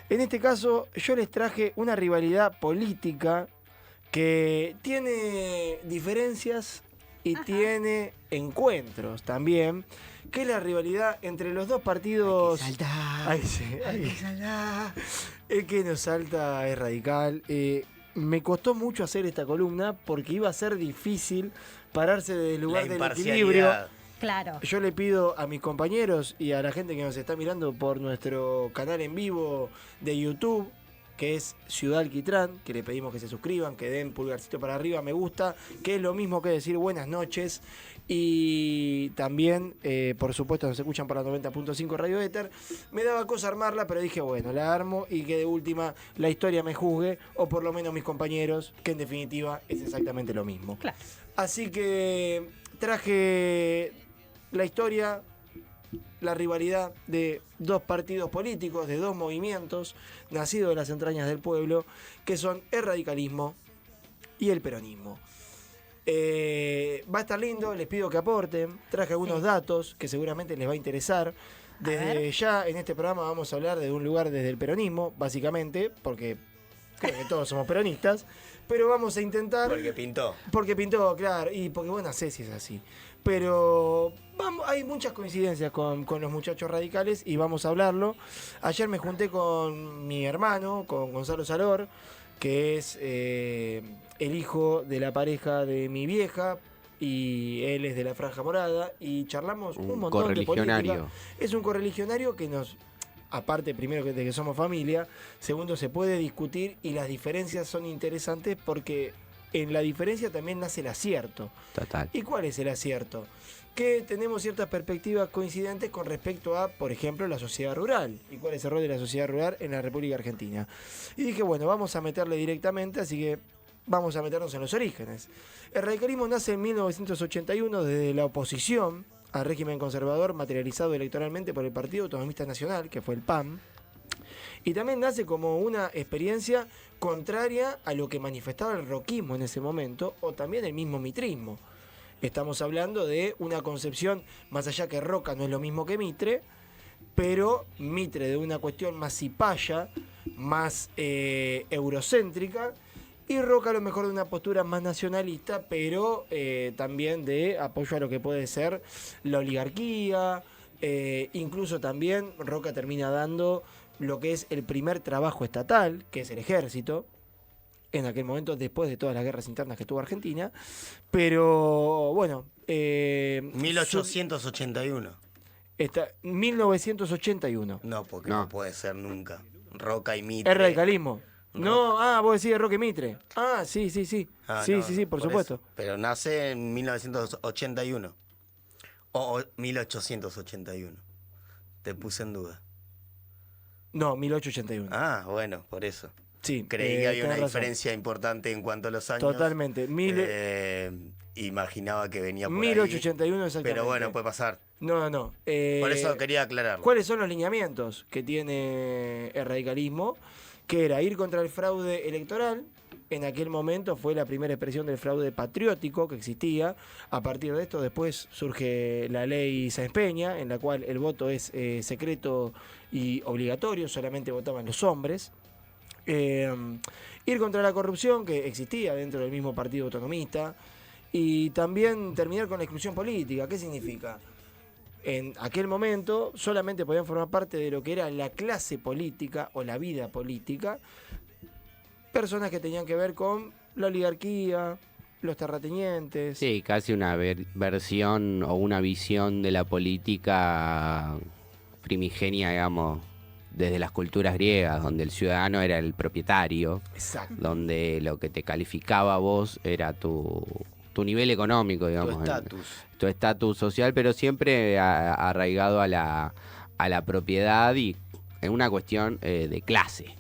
En este caso, yo les traje una rivalidad política que tiene diferencias y tiene encuentros también, que es la rivalidad entre los dos partidos. Hay que saltar. Ay, sí, Hay que saltar. el que nos salta es radical. Me costó mucho hacer esta columna porque iba a ser difícil pararse del lugar del equilibrio. Claro. Yo le pido a mis compañeros y a la gente que nos está mirando por nuestro canal en vivo de YouTube, que es Ciudad Alquitrán, que le pedimos que se suscriban, que den pulgarcito para arriba, me gusta, que es lo mismo que decir buenas noches. Y también, por supuesto, nos escuchan por la 90.5 Radio Éter. Me daba cosa armarla, pero dije, bueno, la armo y que de última la historia me juzgue, o por lo menos mis compañeros, que en definitiva es exactamente lo mismo. Claro. Así que traje la historia, la rivalidad de dos partidos políticos, de dos movimientos nacidos de las entrañas del pueblo, que son el radicalismo y el peronismo. Va a estar lindo, les pido que aporten. Traje algunos datos que seguramente les va a interesar. Desde ya en este programa vamos a hablar de un lugar desde el peronismo, básicamente, porque creo que todos somos peronistas, pero vamos a intentar... Porque pintó. Porque pintó, claro, y porque vos no sé si es así. Pero hay muchas coincidencias con los muchachos radicales y vamos a hablarlo. Ayer me junté con mi hermano, con Gonzalo Salor, que es el hijo de la pareja de mi vieja, y él es de la Franja Morada, y charlamos un montón de política. Es un correligionario que nos... Aparte, primero de que somos familia, segundo, se puede discutir y las diferencias son interesantes porque en la diferencia también nace el acierto. Total. ¿Y cuál es el acierto? Que tenemos ciertas perspectivas coincidentes con respecto a, por ejemplo, la sociedad rural y cuál es el rol de la sociedad rural en la República Argentina. Y dije, bueno, vamos a meterle directamente, así que vamos a meternos en los orígenes. El radicalismo nace en 1981 desde la oposición al régimen conservador materializado electoralmente por el Partido Autonomista Nacional, que fue el PAN, y también nace como una experiencia contraria a lo que manifestaba el roquismo en ese momento, o también el mismo mitrismo. Estamos hablando de una concepción, más allá que Roca no es lo mismo que Mitre, pero Mitre de una cuestión más cipaya, más eurocéntrica, y Roca a lo mejor de una postura más nacionalista, pero también de apoyo a lo que puede ser la oligarquía. Incluso también Roca termina dando lo que es el primer trabajo estatal, que es el ejército, en aquel momento, después de todas las guerras internas que tuvo Argentina. Pero bueno... 1881. 1981. No, porque no puede ser nunca. Roca y Mitre. El radicalismo. No, vos decís Roque Mitre. Sí. Sí, por supuesto. Eso. Pero nace en 1981. O 1881. Te puse en duda. No, 1881. Bueno, por eso. Sí, creí que había una razón. Diferencia importante en cuanto a los años. Totalmente. Imaginaba que venía por 1881 ahí. exactamente. Pero bueno, puede pasar. No. Por eso quería aclararlo. ¿Cuáles son los lineamientos que tiene el radicalismo? Que era ir contra el fraude electoral. En aquel momento fue la primera expresión del fraude patriótico que existía. A partir de esto después surge la ley Sáenz Peña, en la cual el voto es secreto y obligatorio, solamente votaban los hombres. Ir contra la corrupción que existía dentro del mismo partido autonomista. Y también terminar con la exclusión política. ¿Qué significa? En aquel momento solamente podían formar parte de lo que era la clase política o la vida política personas que tenían que ver con la oligarquía, los terratenientes. Sí, casi una versión o una visión de la política primigenia, digamos, desde las culturas griegas, donde el ciudadano era el propietario. Exacto. Donde lo que te calificaba a vos era tu nivel económico, digamos. Tu estatus social, pero siempre arraigado a la propiedad y en una cuestión de clase.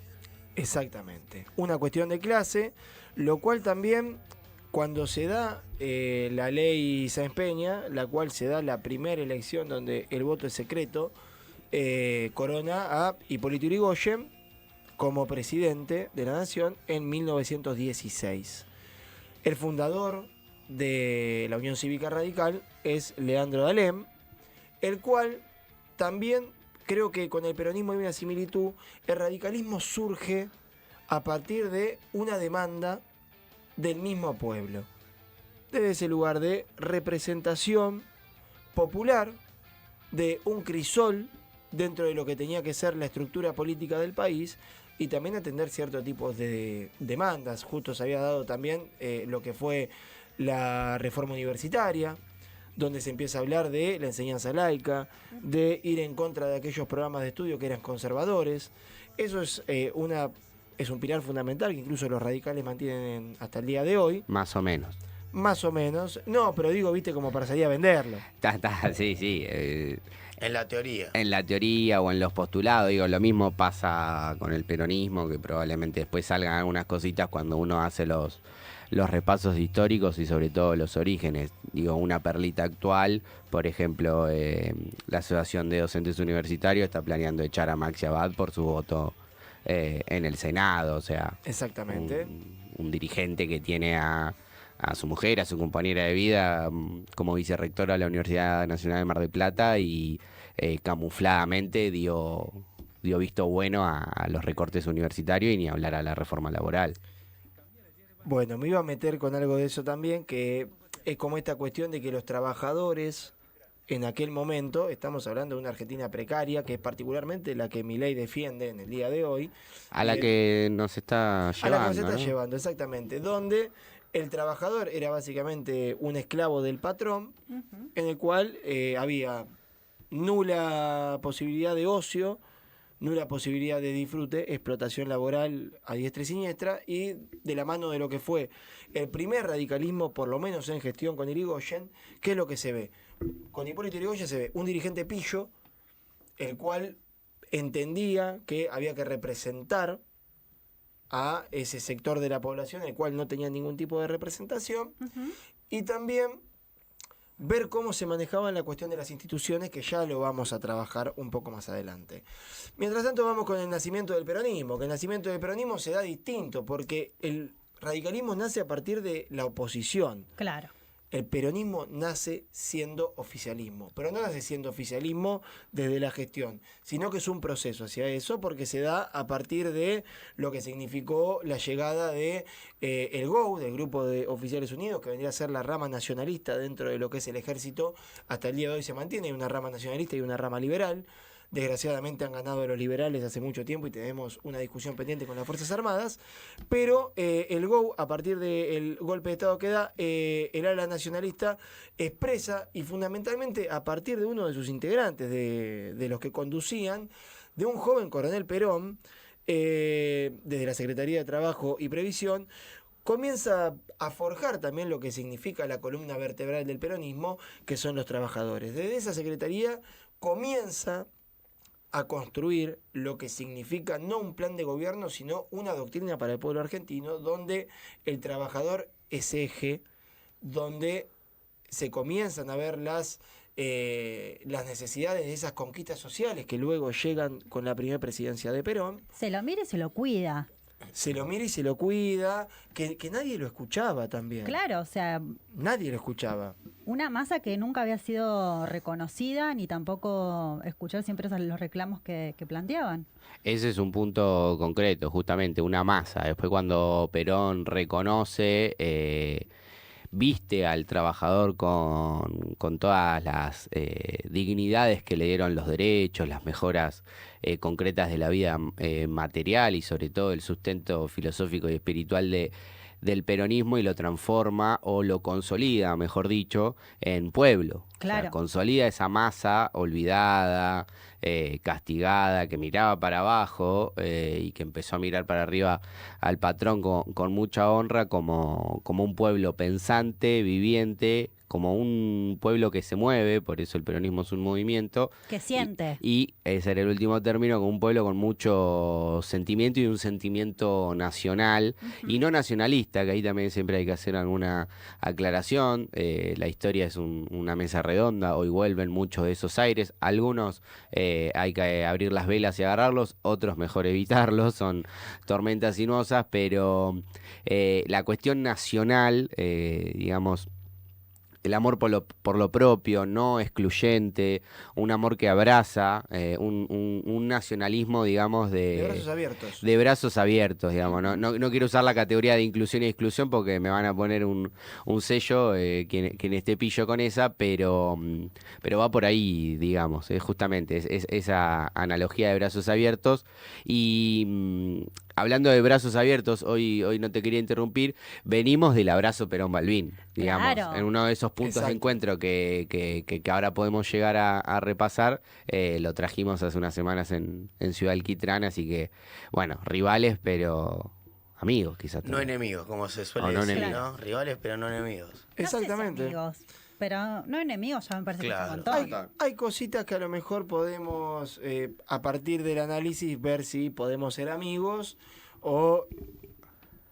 Exactamente. Una cuestión de clase, lo cual también, cuando se da la ley Sáenz Peña, la cual se da la primera elección donde el voto es secreto, corona a Hipólito Yrigoyen como presidente de la nación en 1916. El fundador de la Unión Cívica Radical es Leandro D'Alem, el cual también creo que con el peronismo hay una similitud. El radicalismo surge a partir de una demanda del mismo pueblo. Desde ese lugar de representación popular, de un crisol dentro de lo que tenía que ser la estructura política del país, y también atender ciertos tipos de demandas. Justo se había dado también lo que fue la reforma universitaria, donde se empieza a hablar de la enseñanza laica, de ir en contra de aquellos programas de estudio que eran conservadores. Eso es un pilar fundamental que incluso los radicales mantienen hasta el día de hoy. Más o menos. Más o menos. No, pero digo, viste, como para salir a venderlo. Sí. En la teoría. En la teoría o en los postulados, digo, lo mismo pasa con el peronismo, que probablemente después salgan algunas cositas cuando uno hace los repasos históricos y sobre todo los orígenes. Digo, una perlita actual, por ejemplo, la Asociación de Docentes Universitarios está planeando echar a Maxi Abad por su voto en el Senado, o sea, exactamente, un dirigente que tiene a su mujer, a su compañera de vida como vicerrectora de la Universidad Nacional de Mar del Plata y camufladamente dio visto bueno a los recortes universitarios y ni hablar a la reforma laboral. Bueno, me iba a meter con algo de eso también, que es como esta cuestión de que los trabajadores en aquel momento, estamos hablando de una Argentina precaria, que es particularmente la que Milei defiende en el día de hoy. A la que nos está llevando. A la que nos está llevando, exactamente. Donde el trabajador era básicamente un esclavo del patrón, en el cual había nula posibilidad de ocio, nula posibilidad de disfrute, explotación laboral a diestra y siniestra, y de la mano de lo que fue el primer radicalismo, por lo menos en gestión con Irigoyen, ¿qué es lo que se ve? Con Hipólito Yrigoyen se ve un dirigente pillo, el cual entendía que había que representar a ese sector de la población, el cual no tenía ningún tipo de representación, y también ver cómo se manejaba la cuestión de las instituciones, que ya lo vamos a trabajar un poco más adelante. Mientras tanto vamos con el nacimiento del peronismo, que el nacimiento del peronismo se da distinto, porque el radicalismo nace a partir de la oposición. Claro. El peronismo nace siendo oficialismo, pero no nace siendo oficialismo desde la gestión, sino que es un proceso hacia eso, porque se da a partir de lo que significó la llegada de el GOU, del Grupo de Oficiales Unidos, que vendría a ser la rama nacionalista dentro de lo que es el ejército. Hasta el día de hoy se mantiene, hay una rama nacionalista y una rama liberal. Desgraciadamente han ganado los liberales hace mucho tiempo y tenemos una discusión pendiente con las Fuerzas Armadas, pero el GOU, a partir del golpe de Estado que da, el ala nacionalista expresa, y fundamentalmente a partir de uno de sus integrantes, de los que conducían, de un joven coronel Perón, desde la Secretaría de Trabajo y Previsión, comienza a forjar también lo que significa la columna vertebral del peronismo, que son los trabajadores. Desde esa secretaría comienza a construir lo que significa no un plan de gobierno, sino una doctrina para el pueblo argentino, donde el trabajador es eje, donde se comienzan a ver las necesidades de esas conquistas sociales que luego llegan con la primera presidencia de Perón. Se lo mira y se lo cuida. Se lo mira y se lo cuida, que nadie lo escuchaba también. Claro, o sea... Nadie lo escuchaba. Una masa que nunca había sido reconocida, ni tampoco escuchar siempre los reclamos que planteaban. Ese es un punto concreto, justamente, una masa. Después cuando Perón reconoce, viste al trabajador con todas las dignidades que le dieron los derechos, las mejoras concretas de la vida material y sobre todo el sustento filosófico y espiritual del peronismo, y lo transforma o lo consolida, mejor dicho, en pueblo. Claro. O sea, consolida esa masa olvidada, castigada, que miraba para abajo y que empezó a mirar para arriba al patrón con mucha honra, como un pueblo pensante, viviente, como un pueblo que se mueve. Por eso el peronismo es un movimiento. Que siente. Y ese era el último término, como un pueblo con mucho sentimiento y un sentimiento nacional, y no nacionalista, que ahí también siempre hay que hacer alguna aclaración. La historia es una mesa redonda, hoy vuelven muchos de esos aires. Algunos hay que abrir las velas y agarrarlos, otros mejor evitarlos, son tormentas sinuosas, pero la cuestión nacional, digamos, el amor por lo propio, no excluyente, un amor que abraza, un nacionalismo, digamos, De brazos abiertos. de brazos abiertos, digamos. No quiero usar la categoría de inclusión y exclusión porque me van a poner un sello quien esté pillo con esa, pero va por ahí, digamos, justamente, es esa analogía de brazos abiertos. Y hablando de brazos abiertos, hoy no te quería interrumpir, venimos del abrazo Perón-Balbín, digamos, Claro. en uno de esos puntos Exacto. de encuentro que ahora podemos llegar a repasar. Lo trajimos hace unas semanas en Ciudad Alquitrán, así que, bueno, rivales, pero amigos quizás. No enemigos, como se suele O no decir, enemigos. ¿no? Rivales, pero no enemigos. No sé si Exactamente. amigos, pero no enemigos, ya me parece Claro. que es un montón. Hay cositas que a lo mejor podemos, a partir del análisis, ver si podemos ser amigos o,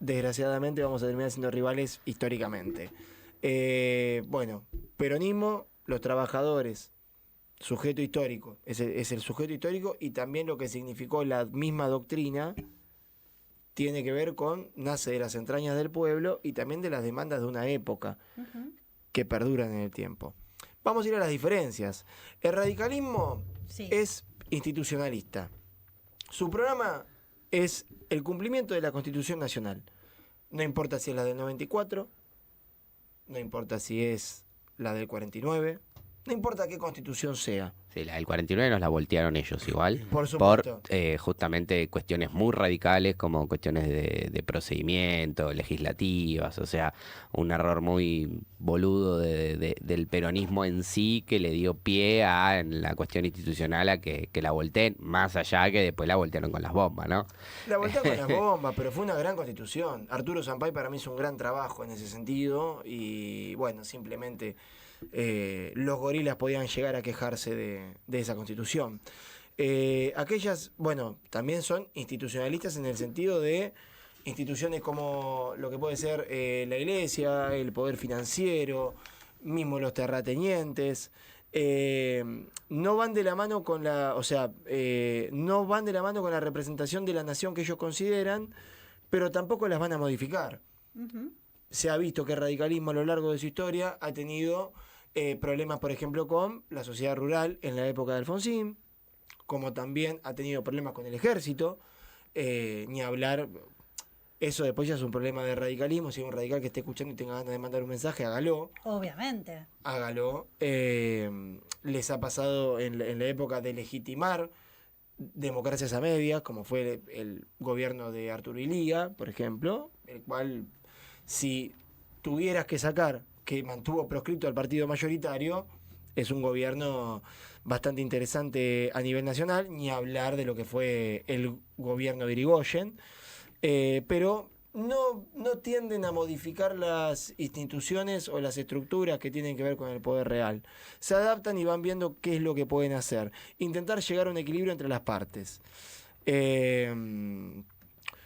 desgraciadamente, vamos a terminar siendo rivales históricamente. Bueno, peronismo, los trabajadores, sujeto histórico, es el sujeto histórico, y también lo que significó la misma doctrina tiene que ver con, nace de las entrañas del pueblo y también de las demandas de una época Ujú. que perduran en el tiempo. Vamos a ir a las diferencias. El radicalismo Sí. es institucionalista. Su programa es el cumplimiento de la Constitución Nacional. No importa si es la del 94, no importa si es la del 49, no importa qué constitución sea. Sí, la del 49 nos la voltearon ellos igual. Por supuesto. Justamente cuestiones muy radicales como cuestiones de procedimiento, legislativas, o sea, un error muy boludo del peronismo en sí que le dio pie a en la cuestión institucional a que la volteen, más allá que después la voltearon con las bombas, ¿no? La voltea con las bombas, pero fue una gran constitución. Arturo Sampay para mí hizo un gran trabajo en ese sentido y bueno, simplemente los gorilas podían llegar a quejarse de esa constitución. Aquellas, bueno, también son institucionalistas en el sentido de instituciones como lo que puede ser la iglesia, el poder financiero, mismo los terratenientes. No van de la mano con no van de la mano con la representación de la nación que ellos consideran, pero tampoco las van a modificar. Ujú. Se ha visto que el radicalismo a lo largo de su historia ha tenido problemas, por ejemplo, con la sociedad rural en la época de Alfonsín, como también ha tenido problemas con el ejército, ni hablar, eso después ya es un problema de radicalismo. Si hay un radical que esté escuchando y tenga ganas de mandar un mensaje, hágalo. Obviamente. Hágalo. Les ha pasado en la época de legitimar democracias a medias, como fue el gobierno de Arturo Illia, por ejemplo, el cual, si tuvieras que sacar que mantuvo proscripto al partido mayoritario, es un gobierno bastante interesante a nivel nacional, ni hablar de lo que fue el gobierno de Irigoyen, pero no tienden a modificar las instituciones o las estructuras que tienen que ver con el poder real. Se adaptan y van viendo qué es lo que pueden hacer. Intentar llegar a un equilibrio entre las partes.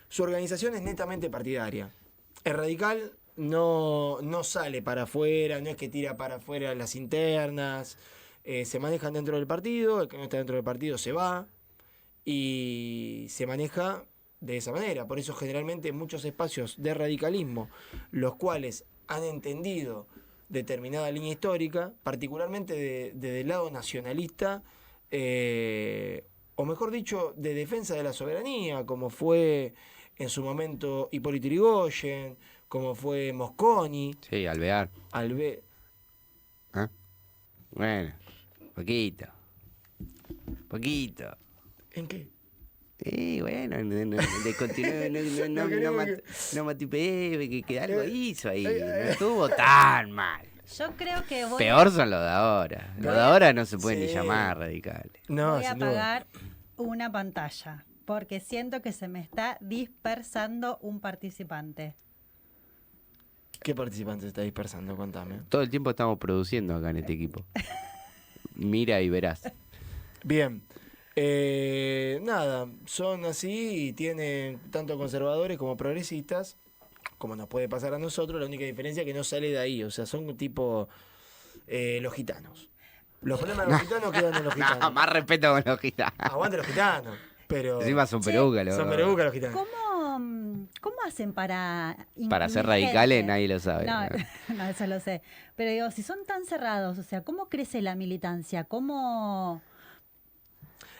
Su organización es netamente partidaria. El radical no sale para afuera, no es que tira para afuera las internas. Se manejan dentro del partido, el que no está dentro del partido se va y se maneja de esa manera. Por eso generalmente muchos espacios de radicalismo, los cuales han entendido determinada línea histórica, particularmente desde el lado nacionalista, o mejor dicho, de defensa de la soberanía, como fue en su momento Hipólito Yrigoyen, como fue Mosconi. Sí, Alvear. ¿Ah? Bueno, poquito. ¿En qué? Bueno, de continuar, no matipé, que algo hizo ahí, no estuvo tan mal. Yo creo que Peor son los de ahora. Los de ahora no se pueden ni Sí. llamar radicales. No, voy a sin duda. apagar una pantalla porque siento que se me está dispersando un participante. ¿Qué participante se está dispersando? Contame. Todo el tiempo estamos produciendo acá en este equipo. Mira y verás. Bien. Nada, son así y tienen tanto conservadores como progresistas, como nos puede pasar a nosotros. La única diferencia es que no sale de ahí, o sea, son tipo los gitanos. Los problemas de los gitanos quedan en los gitanos. Más respeto con los gitanos. Aguante los gitanos, pero Encima son Che, perucas, son perucas los gitanos. ¿Cómo ¿cómo hacen para Para ser incluir radicales gente? nadie lo sabe. No, no, eso lo sé. Pero digo, si son tan cerrados, o sea, ¿cómo crece la militancia? ¿Cómo...?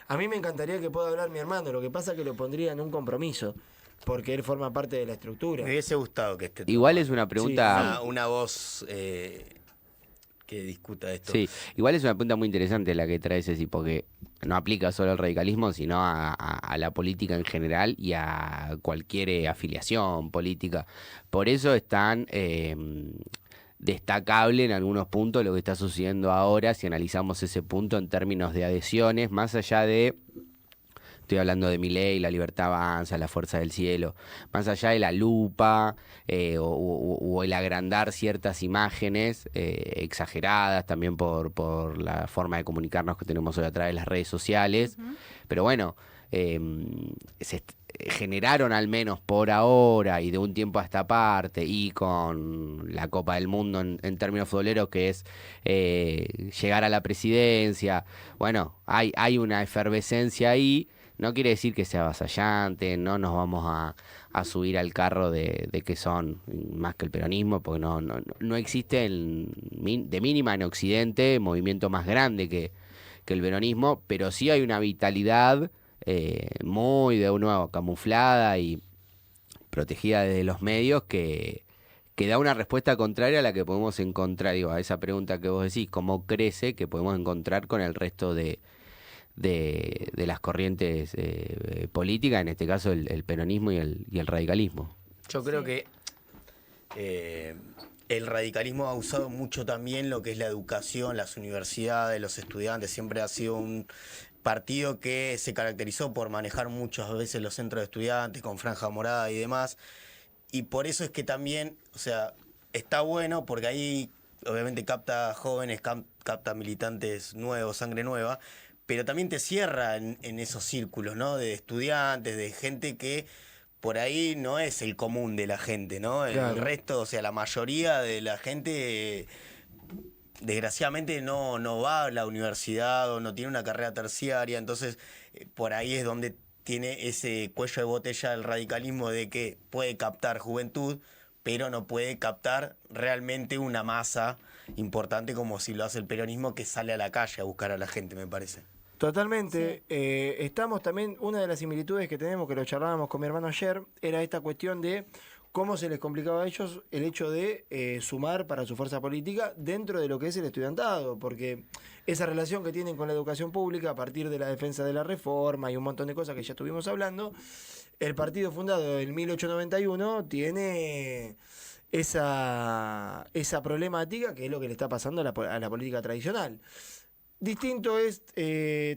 A mí me encantaría que pueda hablar mi hermano, lo que pasa es que lo pondría en un compromiso, porque él forma parte de la estructura. Me hubiese gustado que esté Igual es una pregunta... una voz que discuta esto. Sí, igual es una pregunta muy interesante la que trae Ceci, porque no aplica solo al radicalismo, sino a la política en general y a cualquier afiliación política. Por eso es tan destacable en algunos puntos lo que está sucediendo ahora, si analizamos ese punto en términos de adhesiones, más allá de... Estoy hablando de Milei, La Libertad Avanza, La Fuerza del Cielo, más allá de la lupa o el agrandar ciertas imágenes exageradas también por la forma de comunicarnos que tenemos hoy a través de las redes sociales. Pero bueno, generaron al menos por ahora y de un tiempo a esta parte y con la Copa del Mundo en términos futboleros que es llegar a la presidencia. Bueno, hay una efervescencia ahí. No quiere decir que sea avasallante, no nos vamos a subir al carro de que son más que el peronismo, porque no existe de mínima en Occidente movimiento más grande que el peronismo, pero sí hay una vitalidad muy de nuevo camuflada y protegida desde los medios que da una respuesta contraria a la que podemos encontrar, digo, a esa pregunta que vos decís, cómo crece, que podemos encontrar con el resto de las corrientes políticas, en este caso el peronismo y el radicalismo. Yo creo que el radicalismo ha usado mucho también lo que es la educación, las universidades, los estudiantes. Siempre ha sido un partido que se caracterizó por manejar muchas veces los centros de estudiantes con franja morada y demás. Y por eso es que también, o sea, está bueno porque ahí obviamente capta jóvenes, capta militantes nuevos, sangre nueva, pero también te cierra en esos círculos, ¿no? De estudiantes, de gente que por ahí no es el común de la gente, ¿no? Claro. El resto, o sea, la mayoría de la gente, desgraciadamente, no va a la universidad o no tiene una carrera terciaria, entonces por ahí es donde tiene ese cuello de botella el radicalismo de que puede captar juventud, pero no puede captar realmente una masa importante como si lo hace el peronismo, que sale a la calle a buscar a la gente, me parece. Totalmente. Estamos también, una de las similitudes que tenemos, que lo charlábamos con mi hermano ayer, era esta cuestión de cómo se les complicaba a ellos el hecho de sumar para su fuerza política dentro de lo que es el estudiantado, porque esa relación que tienen con la educación pública a partir de la defensa de la reforma y un montón de cosas que ya estuvimos hablando, el partido fundado en 1891 tiene esa problemática que es lo que le está pasando a la política tradicional. Distinto es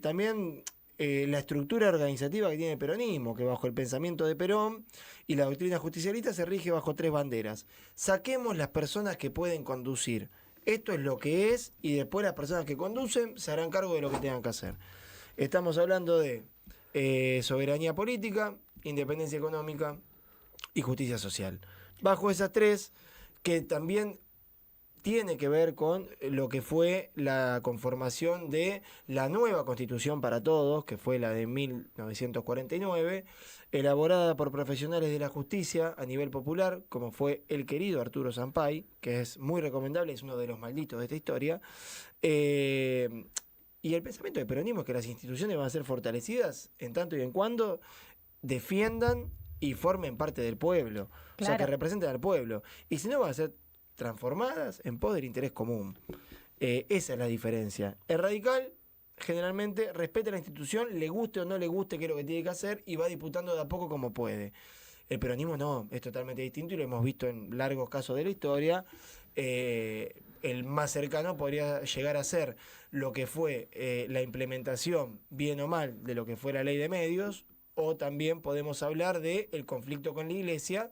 también la estructura organizativa que tiene el peronismo, que bajo el pensamiento de Perón y la doctrina justicialista se rige bajo 3 banderas. Saquemos las personas que pueden conducir. Esto es lo que es, y después las personas que conducen se harán cargo de lo que tengan que hacer. Estamos hablando de soberanía política, independencia económica y justicia social. Bajo esas 3, que también tiene que ver con lo que fue la conformación de la nueva Constitución para Todos, que fue la de 1949, elaborada por profesionales de la justicia a nivel popular, como fue el querido Arturo Sampay, que es muy recomendable, es uno de los malditos de esta historia. Y el pensamiento del peronismo es que las instituciones van a ser fortalecidas en tanto y en cuando defiendan y formen parte del pueblo, claro. O sea, que representen al pueblo. Y si no, van a ser transformadas en pos del interés común. Esa es la diferencia. El radical generalmente respeta la institución, le guste o no le guste qué es lo que tiene que hacer, y va disputando de a poco como puede. El peronismo no, es totalmente distinto y lo hemos visto en largos casos de la historia. El más cercano podría llegar a ser lo que fue la implementación, bien o mal, de lo que fue la ley de medios, o también podemos hablar del conflicto con la iglesia,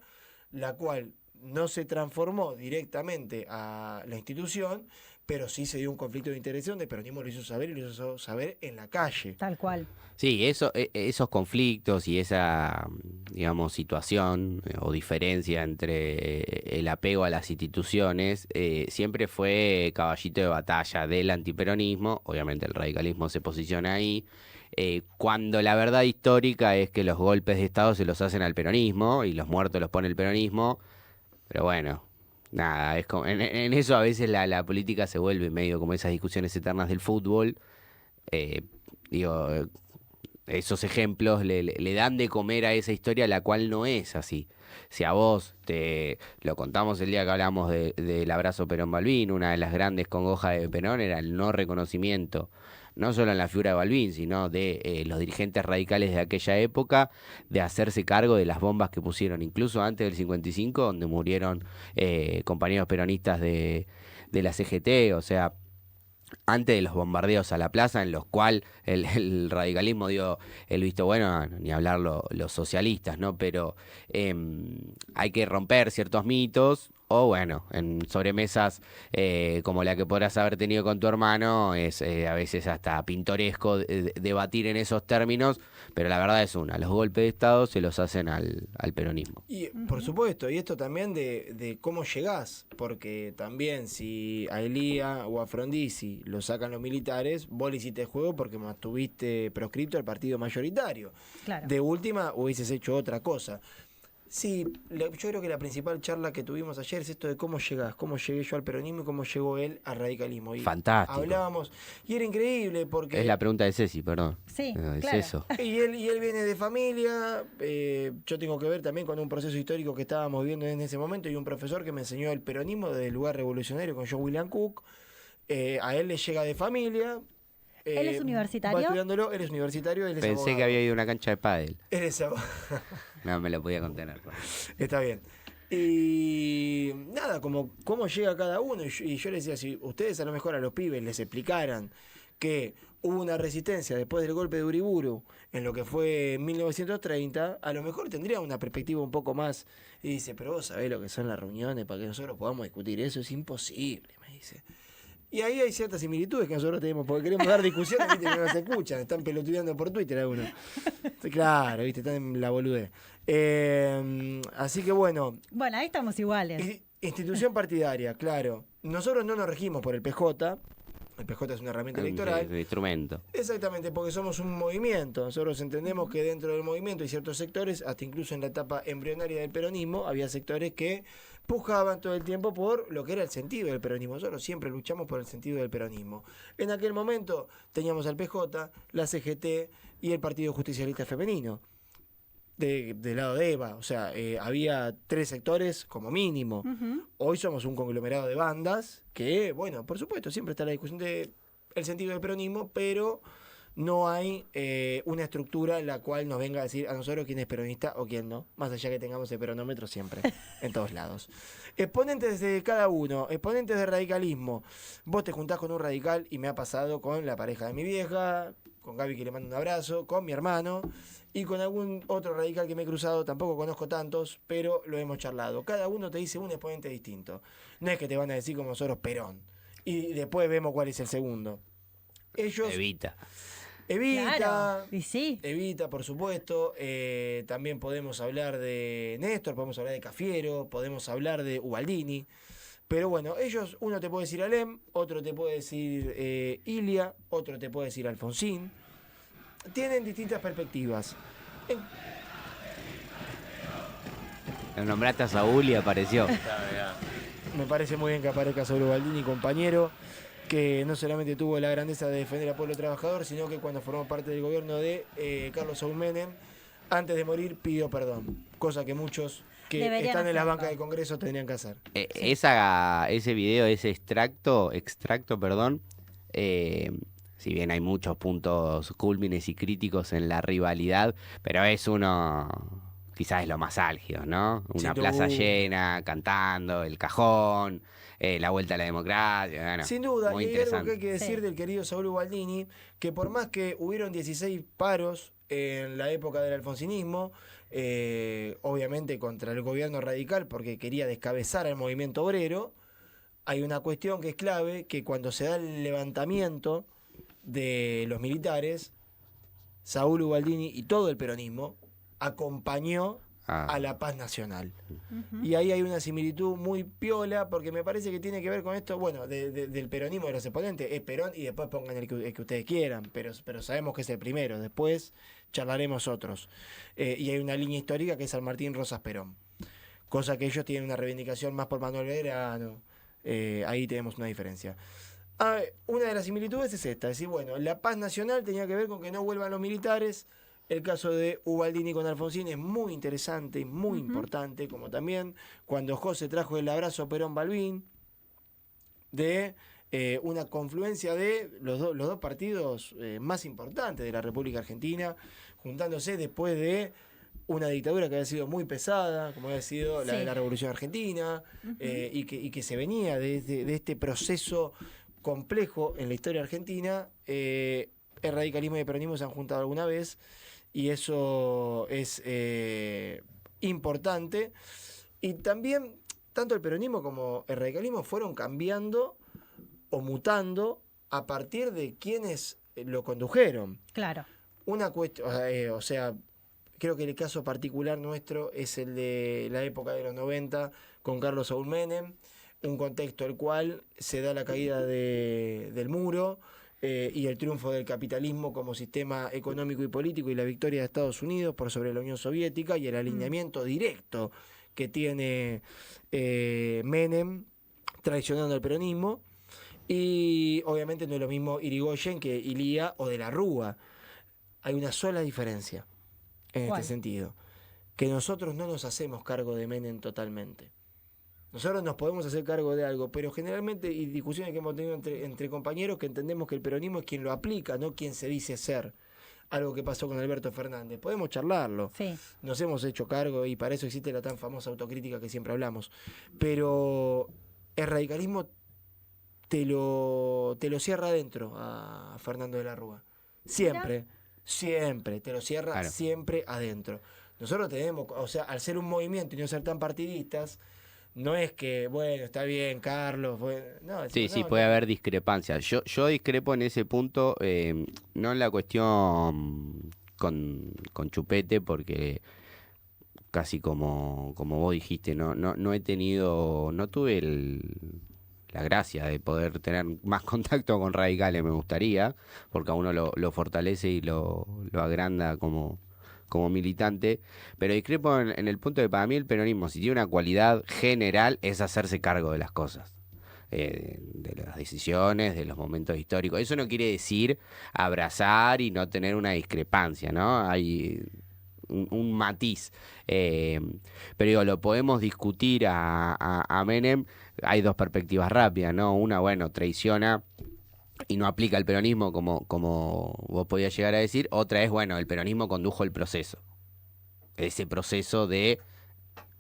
la cual no se transformó directamente a la institución, pero sí se dio un conflicto de interés donde el peronismo lo hizo saber y lo hizo saber en la calle. Tal cual. Sí, esos conflictos y esa, digamos, situación o diferencia entre el apego a las instituciones siempre fue caballito de batalla del antiperonismo. Obviamente el radicalismo se posiciona ahí. cuando la verdad histórica es que los golpes de Estado se los hacen al peronismo y los muertos los pone el peronismo, pero bueno, nada, es como, en eso a veces la política se vuelve medio como esas discusiones eternas del fútbol. eh, digo, esos ejemplos le dan de comer a esa historia, la cual no es así. Si a vos te lo contamos el día que hablamos del abrazo Perón-Balbín, una de las grandes congojas de Perón era el no reconocimiento, no solo en la figura de Balbín, sino de los dirigentes radicales de aquella época, de hacerse cargo de las bombas que pusieron, incluso antes del 55, donde murieron compañeros peronistas de la CGT, o sea, antes de los bombardeos a la plaza, en los cuales el radicalismo dio el visto bueno, ni hablar los socialistas, ¿no? Pero hay que romper ciertos mitos, o bueno, en sobremesas como la que podrás haber tenido con tu hermano, es a veces hasta pintoresco debatir en esos términos, pero la verdad es una, los golpes de Estado se los hacen al peronismo. Y por supuesto, y esto también de cómo llegás, porque también si a Elía o a Frondizi lo sacan los militares, vos le hiciste juego porque mantuviste proscripto al partido mayoritario. Claro. De última hubieses hecho otra cosa. Sí, yo creo que la principal charla que tuvimos ayer es esto de cómo llegás, cómo llegué yo al peronismo y cómo llegó él al radicalismo. Y fantástico. Hablábamos, y era increíble porque... Es la pregunta de Ceci, perdón. Sí, es claro. eso. Y él viene de familia, yo tengo que ver también con un proceso histórico que estábamos viviendo en ese momento y un profesor que me enseñó el peronismo desde el lugar revolucionario con John William Cook. A él le llega de familia. ¿Él es universitario? Va estudiándolo, él es universitario, él es Pensé abogado. que había ido a una cancha de pádel. Él es abogado. No me lo podía contener. Está bien. Y nada, como cómo llega cada uno. Y yo les decía, si ustedes a lo mejor a los pibes les explicaran que hubo una resistencia después del golpe de Uriburu en lo que fue 1930, a lo mejor tendría una perspectiva un poco más. Y dice, pero vos sabés lo que son las reuniones para que nosotros podamos discutir eso, es imposible, me dice. Y ahí hay ciertas similitudes que nosotros tenemos, porque queremos dar discusiones, ¿viste? Que no se escuchan, están pelotudeando por Twitter algunos. Claro, ¿viste? Están en la boludez. Así que bueno. Bueno, ahí estamos iguales. Institución partidaria, claro. Nosotros no nos regimos por el PJ. El PJ es una herramienta electoral. Un instrumento. Exactamente, porque somos un movimiento. Nosotros entendemos que dentro del movimiento hay ciertos sectores, hasta incluso en la etapa embrionaria del peronismo, había sectores que pujaban todo el tiempo por lo que era el sentido del peronismo. Nosotros siempre luchamos por el sentido del peronismo. En aquel momento teníamos al PJ, la CGT y el Partido Justicialista Femenino. Del lado de Eva, o sea, había 3 sectores como mínimo. Hoy somos un conglomerado de bandas que, bueno, por supuesto, siempre está la discusión de el sentido del peronismo, pero no hay una estructura en la cual nos venga a decir a nosotros quién es peronista o quién no, más allá que tengamos el peronómetro siempre, en todos lados. Exponentes de cada uno, exponentes de radicalismo. Vos te juntás con un radical, y me ha pasado con la pareja de mi vieja, con Gaby, que le mando un abrazo, con mi hermano y con algún otro radical que me he cruzado. Tampoco conozco tantos, pero lo hemos charlado. Cada uno te dice un exponente distinto. No es que te van a decir como nosotros Perón y después vemos cuál es el segundo. Ellos... Evita, Claro. Y sí. Evita, por supuesto. También podemos hablar de Néstor, podemos hablar de Cafiero, podemos hablar de Ubaldini. Pero bueno, ellos, uno te puede decir Alem, otro te puede decir Ilia, otro te puede decir Alfonsín. Tienen distintas perspectivas. Lo nombraste a Saúl y apareció. Me parece muy bien que aparezca Saúl Ubaldini, compañero, que no solamente tuvo la grandeza de defender al pueblo trabajador, sino que cuando formó parte del gobierno de Carlos Saúl Menem, antes de morir pidió perdón, cosa que muchos que deberían están en las hacerlo. bancas del Congreso tendrían que hacer. Ese video, ese extracto, si bien hay muchos puntos cúlmines y críticos en la rivalidad, pero es uno, quizás es lo más álgido, ¿no? Una plaza llena, cantando, el cajón, la vuelta a la democracia. Bueno, sin duda, muy y hay algo que hay que decir Sí. del querido Saúl Ubaldini, que por más que hubieron 16 paros en la época del alfonsinismo, obviamente contra el gobierno radical porque quería descabezar al movimiento obrero, hay una cuestión que es clave, que cuando se da el levantamiento de los militares, Saúl Ubaldini y todo el peronismo acompañó a la paz nacional. Y ahí hay una similitud muy piola, porque me parece que tiene que ver con esto, bueno, del peronismo de los exponentes. Es Perón y después pongan el que ustedes quieran, pero sabemos que es el primero. Después charlaremos otros. Y hay una línea histórica que es San Martín Rosas Perón. Cosa que ellos tienen una reivindicación más por Manuel Belgrano. Ahí tenemos una diferencia. Una de las similitudes es esta, es decir, bueno, la paz nacional tenía que ver con que no vuelvan los militares. El caso de Ubaldini con Alfonsín es muy interesante y muy importante, como también cuando José trajo el abrazo Perón-Balbín, de una confluencia de los dos partidos más importantes de la República Argentina, juntándose después de una dictadura que había sido muy pesada, como había sido la de la Revolución Argentina, y que se venía de este proceso complejo en la historia argentina. El radicalismo y el peronismo se han juntado alguna vez, y eso es importante. Y también, tanto el peronismo como el radicalismo fueron cambiando o mutando a partir de quienes lo condujeron. Claro. Una cuestión, o sea, creo que el caso particular nuestro es el de la época de los 90 con Carlos Saúl Menem, un contexto el cual se da la caída del muro y el triunfo del capitalismo como sistema económico y político, y la victoria de Estados Unidos por sobre la Unión Soviética, y el alineamiento directo que tiene Menem traicionando al peronismo. Y obviamente no es lo mismo Irigoyen que Ilía o de la Rúa. Hay una sola diferencia en este sentido, que nosotros no nos hacemos cargo de Menem totalmente. Nosotros nos podemos hacer cargo de algo, pero generalmente, y discusiones que hemos tenido entre compañeros, que entendemos que el peronismo es quien lo aplica, no quien se dice ser. Algo que pasó con Alberto Fernández. Podemos charlarlo. Sí. Nos hemos hecho cargo, y para eso existe la tan famosa autocrítica que siempre hablamos. Pero el radicalismo te lo cierra adentro a Fernando de la Rúa. Siempre. ¿Mira? Siempre. Te lo cierra siempre adentro. Nosotros tenemos, o sea, al ser un movimiento y no ser tan partidistas, no es que, bueno, está bien, Carlos. Bueno, no, sí, puede haber discrepancias. Yo discrepo en ese punto, no en la cuestión con Chupete, porque casi como vos dijiste, no tuve la gracia de poder tener más contacto con radicales, me gustaría, porque a uno lo fortalece y lo agranda como militante, pero discrepo en el punto de que para mí el peronismo, si tiene una cualidad general, es hacerse cargo de las cosas, de las decisiones, de los momentos históricos. Eso no quiere decir abrazar y no tener una discrepancia, ¿no? Hay un matiz, pero digo, lo podemos discutir a Menem. Hay dos perspectivas rápidas, ¿no? Una, bueno, traiciona y no aplica el peronismo como vos podías llegar a decir. Otra es, bueno, el peronismo condujo el proceso. Ese proceso de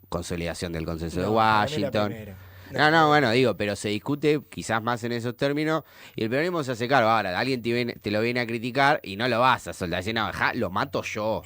consolidación del consenso de Washington. Bueno, digo, pero se discute quizás más en esos términos, y el peronismo se hace cargo. Ahora, alguien te lo viene a criticar y no lo vas a soltar. Decir, no, lo mato yo.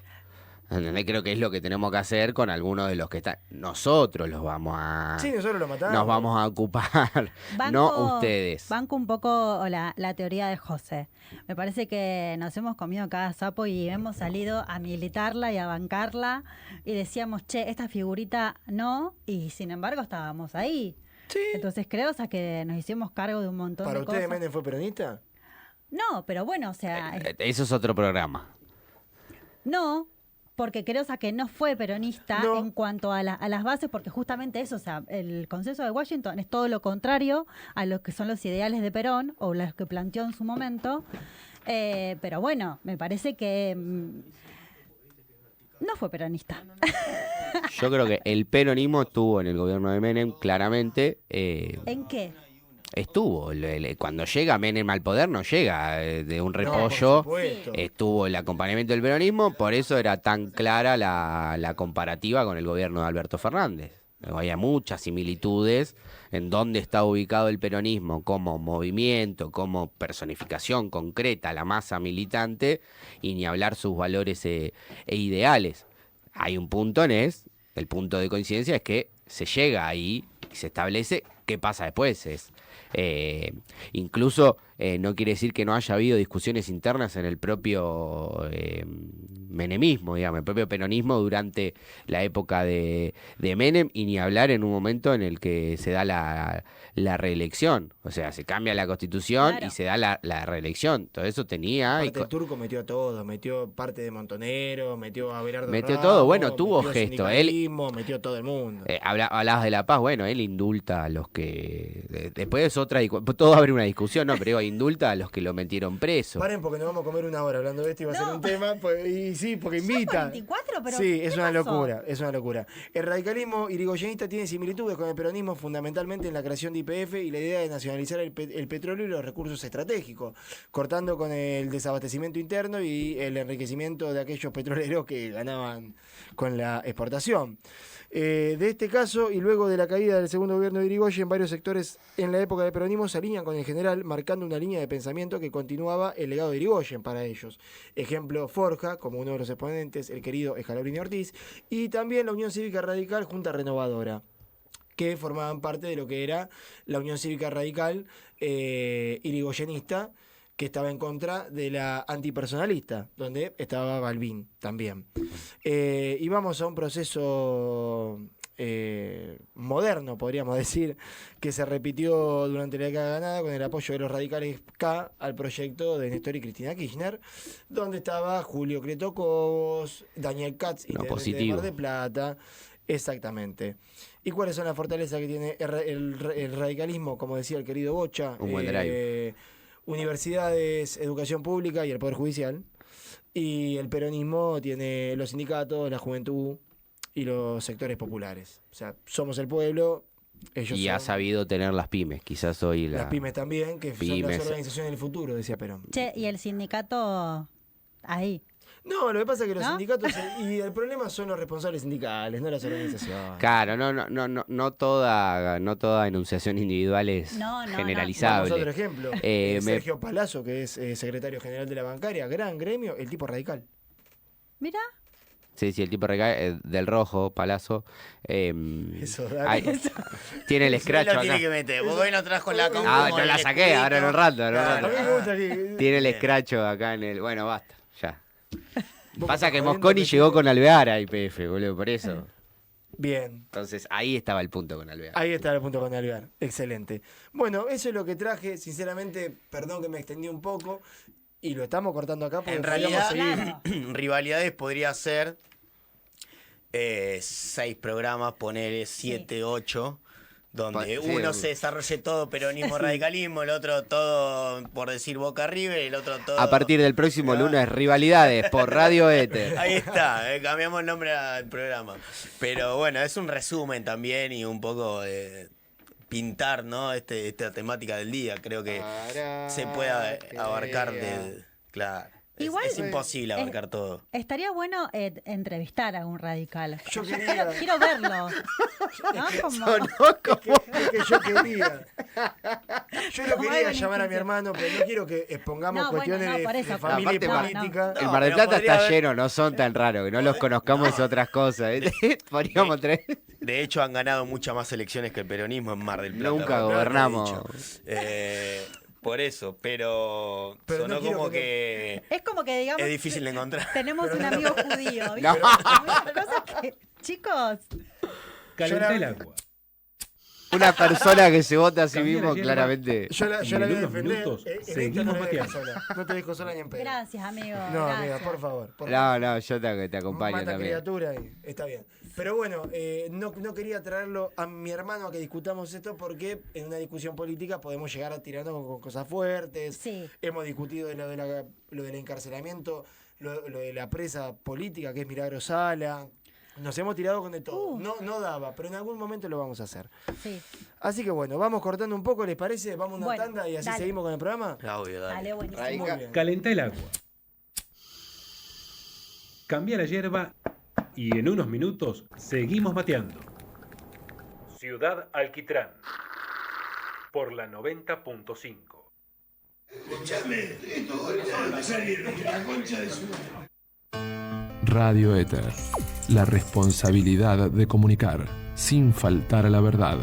Creo que es lo que tenemos que hacer con algunos de los que están. Nosotros los vamos a... Sí, nosotros lo matamos. Nos vamos a ocupar, no ustedes. Banco un poco la teoría de José. Me parece que nos hemos comido cada sapo y hemos salido a militarla y a bancarla, y decíamos, che, esta figurita no, y sin embargo estábamos ahí. Sí. Entonces creo, o sea, que nos hicimos cargo de un montón de cosas. ¿Para ustedes Menem fue peronista? No, pero bueno, o sea... Eso es otro programa. No, porque creo, o sea, que no fue peronista en cuanto a las bases, porque justamente eso, o sea, el consenso de Washington es todo lo contrario a lo que son los ideales de Perón, o los que planteó en su momento. Pero bueno, me parece que no fue peronista. Yo creo que el peronismo estuvo en el gobierno de Menem, claramente. ¿En qué? Estuvo, cuando llega Menem al poder no llega de un repollo, estuvo el acompañamiento del peronismo, por eso era tan clara la comparativa con el gobierno de Alberto Fernández. Había muchas similitudes en dónde está ubicado el peronismo como movimiento, como personificación concreta, la masa militante, y ni hablar sus valores e ideales. Hay un punto el punto de coincidencia es que se llega ahí y se establece qué pasa después es... incluso no quiere decir que no haya habido discusiones internas en el propio menemismo, digamos, el propio peronismo durante la época de Menem, y ni hablar en un momento en el que se da la reelección, o sea, se cambia la constitución, claro, y se da la reelección. Todo eso tenía... El Turco metió todo, metió parte de Montonero, metió a Abelardo metió Ramos, todo, bueno, tuvo gesto, él metió todo el mundo. Hablabas de La Paz, bueno, él indulta a los que... Después es otra, todo abre una discusión, no, pero digo, indulta a los que lo metieron preso. Paren porque nos vamos a comer una hora hablando de esto y va a ser un tema, pues, y sí, porque invita. 24, pero sí, es una locura, es una locura. El radicalismo irigoyenista tiene similitudes con el peronismo fundamentalmente en la creación de YPF y la idea de nacionalizar el petróleo y los recursos estratégicos, cortando con el desabastecimiento interno y el enriquecimiento de aquellos petroleros que ganaban con la exportación. De este caso, y luego de la caída del segundo gobierno de Irigoyen, varios sectores en la época del peronismo se alinean con el general, marcando una línea de pensamiento que continuaba el legado de Irigoyen para ellos. Ejemplo, Forja, como uno de los exponentes, el querido Escalabrini Ortiz, y también la Unión Cívica Radical, Junta Renovadora, que formaban parte de lo que era la Unión Cívica Radical irigoyenista, que estaba en contra de la antipersonalista, donde estaba Balbín también. Y vamos a un proceso moderno, podríamos decir, que se repitió durante la década ganada con el apoyo de los radicales K al proyecto de Néstor y Cristina Kirchner, donde estaba Julio Cleto Cobos, Daniel Katz, intendente de Mar del Plata. Exactamente. ¿Y cuáles son las fortalezas que tiene el radicalismo? Como decía el querido Bocha, un buen drive. Universidades, educación pública y el Poder Judicial. Y el peronismo tiene los sindicatos, la juventud y los sectores populares. O sea, somos el pueblo. Ellos y ha sabido tener las pymes, quizás hoy las pymes también, que son las organizaciones del futuro, decía Perón. Che, y el sindicato ahí. No, lo que pasa es que los sindicatos y el problema son los responsables sindicales, no las organizaciones. Claro, no toda enunciación individual es generalizable. Vamos a otro ejemplo. Sergio Palazzo, que es secretario general de la bancaria, gran gremio, el tipo radical. Mira. Sí, el tipo radical del rojo, Palazzo. Eso, tiene el escracho acá. Tiene que meter, porque hoy no trajo la no la saqué, ahora en un rato. Tiene el escracho acá en el... Bueno, basta, ya. Pasa que Mosconi llegó con Alvear a YPF, boludo, por eso. Bien. Entonces ahí estaba el punto con Alvear. Ahí estaba el punto con Alvear. Excelente. Bueno, eso es lo que traje. Sinceramente, perdón que me extendí un poco. Y lo estamos cortando acá porque en realidad, rivalidades podría ser 6 programas, poner 7, 8. Donde uno se desarrolle todo peronismo, radicalismo, el otro todo, por decir, Boca River, el otro todo... A partir del próximo lunes, rivalidades por Radio Éter. Ahí está, cambiamos el nombre al programa. Pero bueno, es un resumen también y un poco de pintar, ¿no? Esta temática del día. Creo que se puede abarcar Claro. Igual, es imposible abarcar todo. Estaría bueno entrevistar a un radical. Quiero verlo. ¿No? Es que yo quería. Yo lo quería llamar a mi hermano, pero no quiero que expongamos cuestiones de familia y política. El Mar del Plata está lleno, no son tan raros, que no los conozcamos otras cosas. Podríamos traer... De hecho, han ganado muchas más elecciones que el peronismo en Mar del Plata. Nunca gobernamos. Por eso, pero sonó no como que... Es como que, digamos... Es difícil de encontrar. Tenemos un amigo judío. ¿Viste? No. Cosas que... Chicos... Calentá el agua. Una persona que se vota a sí mismo, claramente. Yo la voy a defender. Seguimos mateando. No te dejo sola ni en pedo. Gracias, amigo. No, gracias. amiga, por favor. No, yo te acompaño Mata también. Criatura y está bien. Pero bueno, no quería traerlo a mi hermano a que discutamos esto porque en una discusión política podemos llegar a tirarnos con cosas fuertes. Sí. Hemos discutido de lo del encarcelamiento, lo de la presa política que es Milagro Sala. Nos hemos tirado con de todo. No daba, pero en algún momento lo vamos a hacer. Sí. Así que bueno, vamos cortando un poco, ¿les parece? Vamos a una tanda y así seguimos con el programa. Obvio, dale, buenísimo. Calentá el agua. Cambia la hierba y en unos minutos seguimos mateando. Ciudad Alquitrán por la 90.5. Escúchame, esto va a salir de la concha de su... Radio Éter. La responsabilidad de comunicar sin faltar a la verdad.